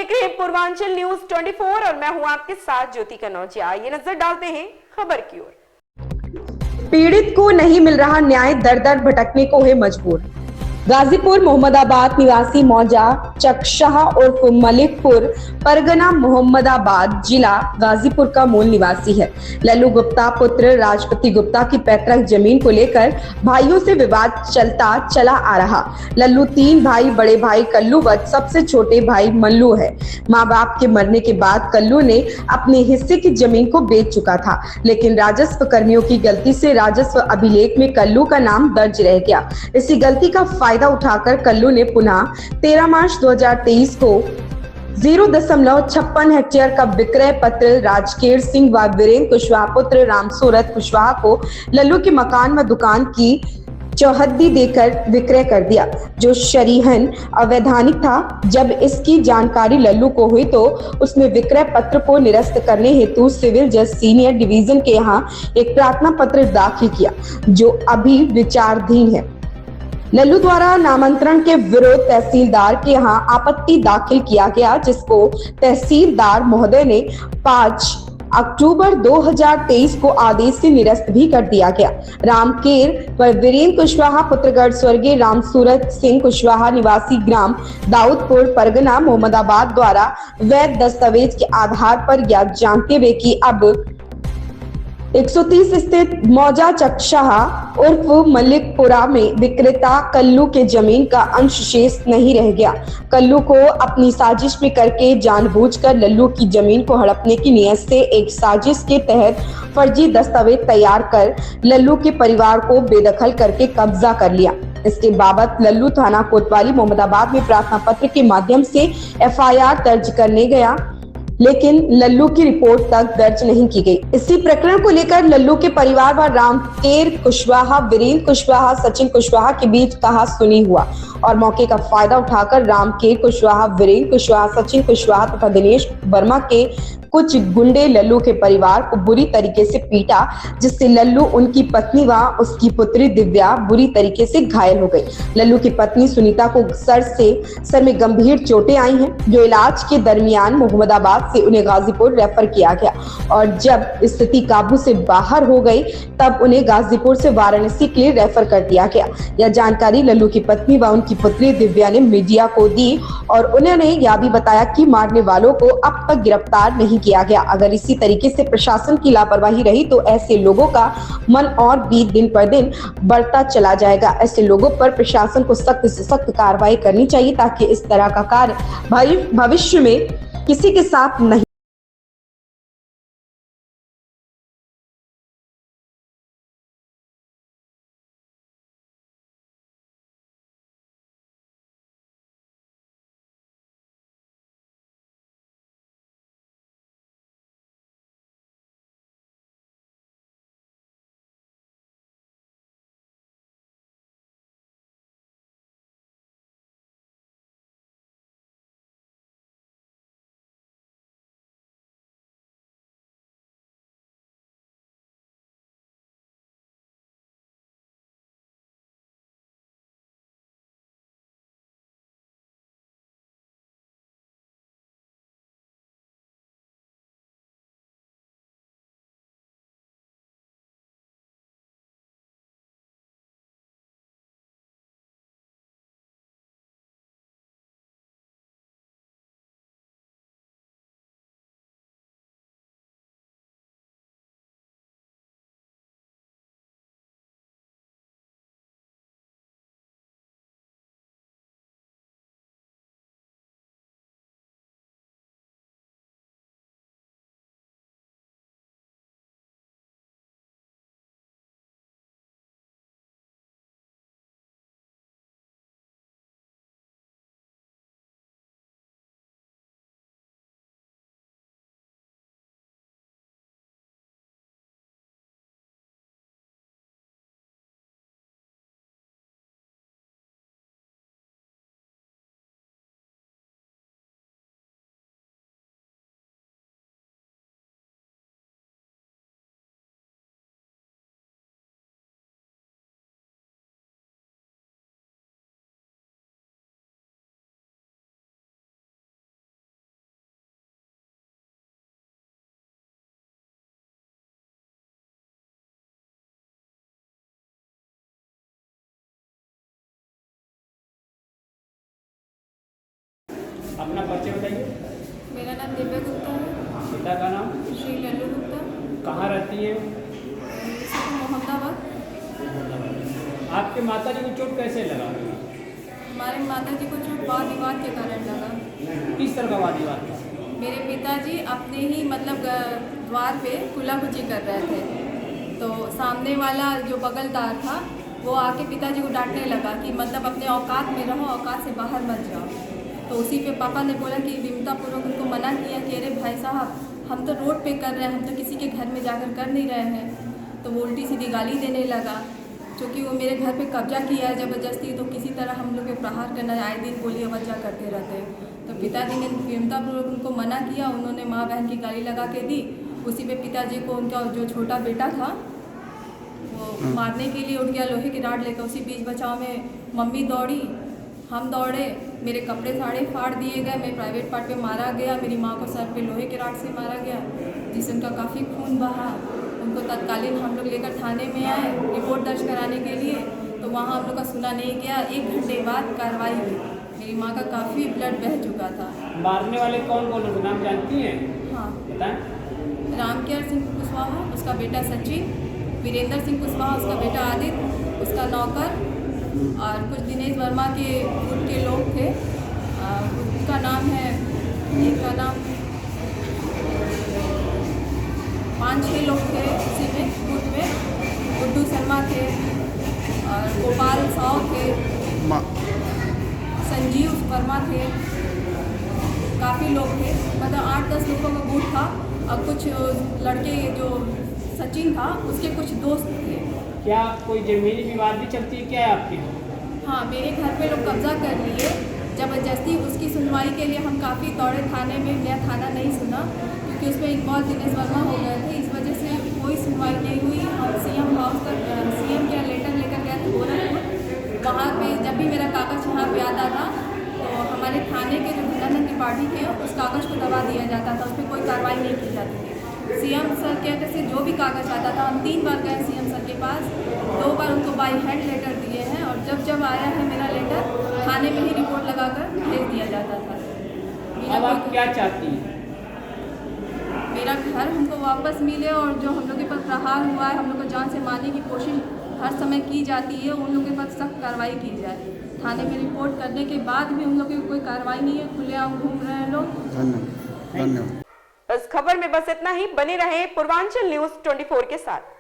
देख रहे हैं पूर्वांचल न्यूज 24 और मैं हूं आपके साथ ज्योति कनौजिया। ये नजर डालते हैं खबर की ओर। पीड़ित को नहीं मिल रहा न्याय, दर दर भटकने को है मजबूर। गाजीपुर मोहम्मदाबाद निवासी मौजा चकशाह उर्फ मलिकपुर, परगना मोहम्मदाबाद, जिला गाजीपुर का मूल निवासी है। लल्लू गुप्ता पुत्र राजपति गुप्ता की पैतृक जमीन को लेकर भाइयों से विवाद चलता चला आ रहा। लल्लू 3 भाई, बड़े भाई कल्लू व सबसे छोटे भाई मल्लू है। माँ बाप के मरने के बाद कल्लू ने अपने हिस्से की जमीन को बेच चुका था, लेकिन राजस्व कर्मियों की गलती से राजस्व अभिलेख में कल्लू का नाम दर्ज रह गया। इसी गलती का फायदा उठाकर कल्लू ने पुनः 13 मार्च 2023 को 0.56 हेक्टेयर का विक्रय पत्र राजकेर सिंह व वीरेंद्र कुशवाहा पुत्र रामसूरत कुशवाहा को लल्लू के मकान व दुकान की चौहद्दी देकर विक्रय कर दिया, जो शरीहन अवैधानिक था। जब इसकी जानकारी लल्लू को हुई तो उसने विक्रय पत्र को निरस्त करने हेतु सिविल जज सीनियर डिवीजन के यहाँ एक प्रार्थना पत्र दाखिल किया, जो अभी विचाराधीन है। लल्लू द्वारा नामांतरण के विरोध तहसीलदार के यहाँ आपत्ति दाखिल किया गया, जिसको तहसीलदार महोदय ने 5 अक्टूबर 2023 को आदेश से निरस्त भी कर दिया गया। रामकेर व वीरेंद्र कुशवाहा पुत्रगढ़ स्वर्गीय रामसूरत सिंह कुशवाहा निवासी ग्राम दाऊदपुर, परगना मोहम्मदाबाद द्वारा वैध दस्तावेज के आधार पर यह जानते हुए कि अब 130 स्थित मौजा चकशाह उर्फ मलिकपुरा में विक्रेता कल्लू के जमीन का अंश शेष नहीं रह गया। कल्लू को अपनी साजिश में करके जानबूझकर लल्लू की जमीन को हड़पने की नीयत से एक साजिश के तहत फर्जी दस्तावेज तैयार कर लल्लू के परिवार को बेदखल करके कब्जा कर लिया। इसके बाबत लल्लू थाना कोतवाली मोहम्मदाबाद में प्रार्थना पत्र के माध्यम से एफआईआर दर्ज करने गया, लेकिन लल्लू की रिपोर्ट तक दर्ज नहीं की गई। इसी प्रकरण को लेकर लल्लू के परिवार व रामकेर कुशवाहा, वीरेंद्र कुशवाहा, सचिन कुशवाहा के बीच कहा सुनी हुआ और मौके का फायदा उठाकर रामकेर कुशवाहा, वीरेंद्र कुशवाहा, सचिन कुशवाहा तथा दिनेश वर्मा के कुछ गुंडे लल्लू के परिवार को बुरी तरीके से पीटा, जिससे लल्लू, उनकी पत्नी व उसकी पुत्री दिव्या बुरी तरीके से घायल हो गई। लल्लू की पत्नी सुनीता को सर में गंभीर चोटें आई हैं, जो इलाज के दरमियान मोहम्मदाबाद से उन्हें गाजीपुर रेफर किया गया और जब स्थिति काबू से बाहर हो गई तब उन्हें गाजीपुर से वाराणसी के लिए रेफर कर दिया गया। यह जानकारी लल्लू की पत्नी व उनकी पुत्री दिव्या ने मीडिया को दी और उन्होंने यह भी बताया कि मारने वालों को अब तक गिरफ्तार नहीं किया गया। अगर इसी तरीके से प्रशासन की लापरवाही रही तो ऐसे लोगों का मन और भी दिन पर दिन बढ़ता चला जाएगा। ऐसे लोगों पर प्रशासन को सख्त से सख्त कार्रवाई करनी चाहिए, ताकि इस तरह का कार्य भविष्य में किसी के साथ नहीं अपना परिचय बताइए। मेरा नाम दिव्या गुप्ता है। पिता का नाम? श्री लल्लू गुप्ता। कहाँ रहती है? मोहम्मदाबाद। आपके माता जी को चोट कैसे लगा? हमारे माता जी को चोट वाद विवाद के कारण लगा। किस तरह का वाद विवाद था? मेरे पिताजी अपने ही मतलब द्वार पे कुल्हाकुची कर रहे थे, तो सामने वाला जो बगलदार था वो आके पिताजी को डांटने लगा कि मतलब अपने औकात में रहो, औकात से बाहर मत जाओ। तो उसी पे पापा ने बोला कि विमतापूर्वक उनको मना किया कि अरे भाई साहब, हम तो रोड पे कर रहे हैं, हम तो किसी के घर में जाकर कर नहीं रहे हैं। तो वो उल्टी सीधी गाली देने लगा, क्योंकि वो मेरे घर पे कब्जा किया है ज़बरदस्ती, तो किसी तरह हम लोग पे प्रहार करना आए दिन बोलिए वजह करते रहते। तो पिताजी ने विमतापूर्वक उनको मना किया, उन्होंने माँ बहन की गाली लगा के दी। उसी पे पिताजी को उनका जो छोटा बेटा था वो मारने के लिए उठ गया लोहे की राड लेकर। उसी बीच बचाव में मम्मी दौड़ी, हम दौड़े, मेरे कपड़े साड़े फाड़ दिए गए, मैं प्राइवेट पार्ट पे मारा गया, मेरी माँ को सर पे लोहे के राड से मारा गया, जिससे उनका काफ़ी खून बहा। उनको तत्कालीन हम लोग लेकर थाने में आए रिपोर्ट दर्ज कराने के लिए, तो वहाँ हम लोग का सुना नहीं गया। 1 घंटे बाद कार्रवाई हुई। मेरी माँ का काफ़ी ब्लड बह चुका था। मारने वाले कौन कौन लोग नाम जानती हैं? हाँ, बताएं। रामकेयर सिंह कुशवाहा, उसका बेटा सचिन, वीरेंद्र सिंह कुशवाहा, उसका बेटा आदित्य, उसका नौकर, और कुछ दिनेश वर्मा के गुट के लोग थे। उसका नाम है, एक का नाम 5-6 लोग थे उसी में गुट में। गुड्डू शर्मा थे और गोपाल साव थे, संजीव वर्मा थे, काफ़ी लोग थे, मतलब 8-10 लोगों का गुट था। और कुछ लड़के, जो सचिन था उसके कुछ दोस्त थे। क्या कोई जमीनी विवाद भी चलती है क्या है आपके? हाँ, मेरे घर पे लोग कब्जा कर लिए ज़बरदस्ती। उसकी सुनवाई के लिए हम काफ़ी दौड़े थाने में, नया थाना नहीं सुना क्योंकि उसमें इन्वॉल्व दिनेश वर्मा हो गए थे। इस वजह से कोई सुनवाई नहीं हुई। हम सीएम हाउस तक, सीएम का लेटर लेकर गए थे गोरखपुर। वहाँ पे जब भी मेरा कागज़ यहाँ पे आता था तो हमारे थाने के जो धनानंद त्रिपाठी थे उस कागज़ को दबा दिया जाता था, उस पर कोई कार्रवाई नहीं की जाती थी। सीएम सर के तरफ से जो भी कागज़ आता था, हम 3 बार गए सीएम सर के पास, 2 बार उनको बाई हैंड लेटर दिए हैं, और जब आया है मेरा लेटर थाने में ही रिपोर्ट लगाकर भेज दिया जाता था। अब आप क्या चाहती हैं? मेरा घर हमको वापस मिले, और जो हम लोग के पास प्रहार हुआ है, हम लोग को जान से मारने की कोशिश हर समय की जाती है, उन लोगों के पास सख्त कार्रवाई की जाए। थाने में रिपोर्ट करने के बाद भी उन लोगों की कोई कार्रवाई नहीं है, खुलेआम घूम रहे हैं लोग। धन्यवाद। इस खबर में बस इतना ही। बने रहे पूर्वांचल न्यूज़ 24 के साथ।